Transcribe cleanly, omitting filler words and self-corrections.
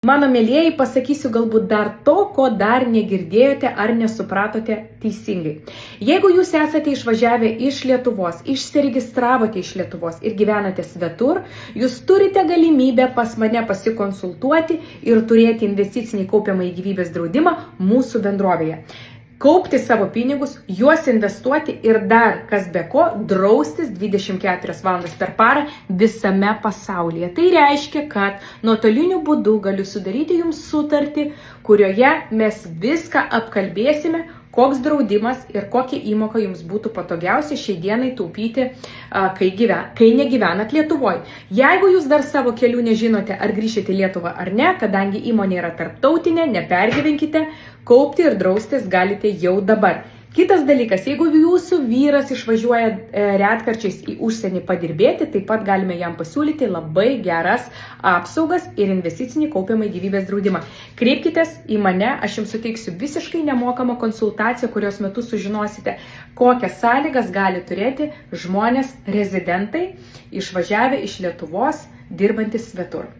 Mano mėlyjeji, pasakysiu galbūt dar to, ko dar negirdėjote ar nesupratote teisingai. Jeigu jūs esate išvažiavę iš Lietuvos, išsiregistravote iš Lietuvos ir gyvenate svetur, jūs turite galimybę pas mane pasikonsultuoti ir turėti investicinį kaupiamą į gyvybės draudimą mūsų bendrovėje. Kaupti savo pinigus, juos investuoti ir dar, kas be ko, draustis 24 valandas per parą visame pasaulyje. Tai reiškia, kad nuotoliniu būdu galiu sudaryti jums sutartį, kurioje mes viską apkalbėsime, koks draudimas ir kokia įmoka jums būtų patogiausia šiai dienai taupyti, kai negyvenat Lietuvoje. Jeigu jūs dar savo kelių nežinote, ar grįšite į Lietuvą ar ne, kadangi įmonė yra tarptautinė, nepergyvenkite, kaupti ir draustis galite jau dabar. Kitas dalykas, jeigu jūsų vyras išvažiuoja retkarčiais į užsienį padirbėti, taip pat galime jam pasiūlyti labai geras apsaugas ir investicinį kaupiamą į gyvybės draudimą. Kreipkitės į mane, aš jums suteiksiu visiškai nemokamą konsultaciją, kurios metu sužinosite, kokias sąlygas gali turėti žmonės rezidentai išvažiavę iš Lietuvos, dirbantis svetur.